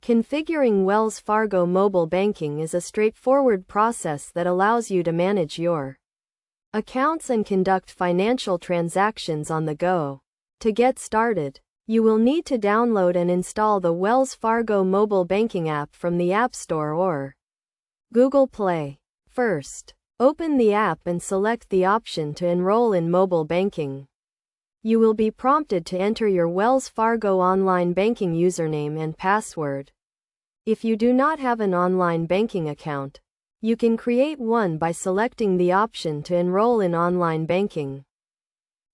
Configuring Wells Fargo mobile banking is a straightforward process that allows you to manage your accounts and conduct financial transactions on the go. To get started, you will need to download and install the Wells Fargo mobile banking app from the App Store or Google Play. First, open the app and select the option to enroll in mobile banking. You will be prompted to enter your Wells Fargo online banking username and password. If you do not have an online banking account, you can create one by selecting the option to enroll in online banking.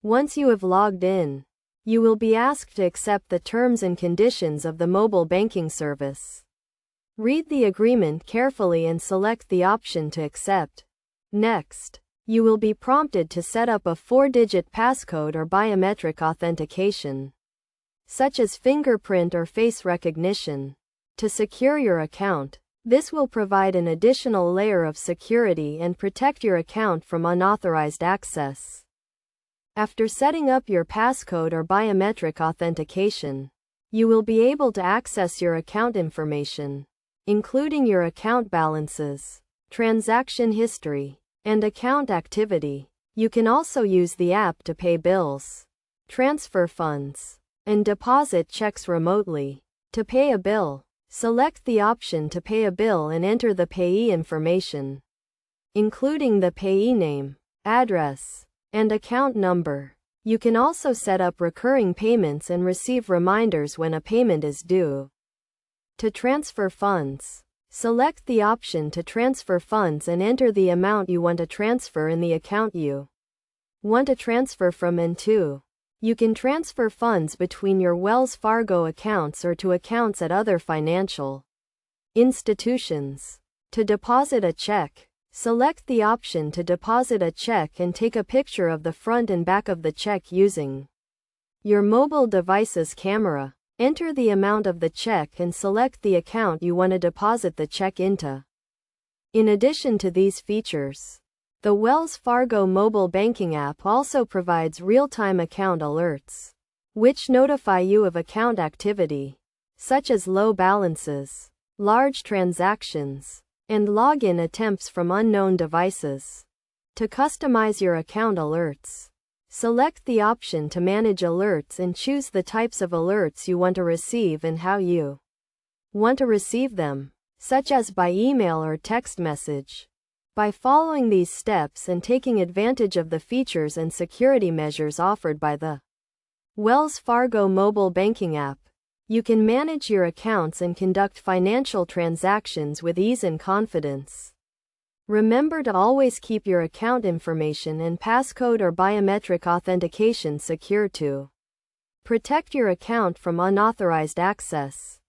Once you have logged in, you will be asked to accept the terms and conditions of the mobile banking service. Read the agreement carefully and select the option to accept. Next, you will be prompted to set up a 4-digit passcode or biometric authentication, such as fingerprint or face recognition, to secure your account. This will provide an additional layer of security and protect your account from unauthorized access. After setting up your passcode or biometric authentication, you will be able to access your account information, including your account balances, transaction history, and account activity. You can also use the app to pay bills, transfer funds, and deposit checks remotely. To pay a bill, select the option to pay a bill and enter the payee information, including the payee name, address, and account number. You can also set up recurring payments and receive reminders when a payment is due. To transfer funds, select the option to transfer funds and enter the amount you want to transfer in the account you want to transfer from and to. You can transfer funds between your Wells Fargo accounts or to accounts at other financial institutions. To deposit a check, select the option to deposit a check and take a picture of the front and back of the check using your mobile device's camera. Enter the amount of the check and select the account you want to deposit the check into. In addition to these features, the Wells Fargo mobile banking app also provides real-time account alerts, which notify you of account activity, such as low balances, large transactions, and login attempts from unknown devices. To customize your account alerts, select the option to manage alerts and choose the types of alerts you want to receive and how you want to receive them, such as by email or text message. By following these steps and taking advantage of the features and security measures offered by the Wells Fargo mobile banking app, you can manage your accounts and conduct financial transactions with ease and confidence. Remember to always keep your account information and passcode or biometric authentication secure to protect your account from unauthorized access.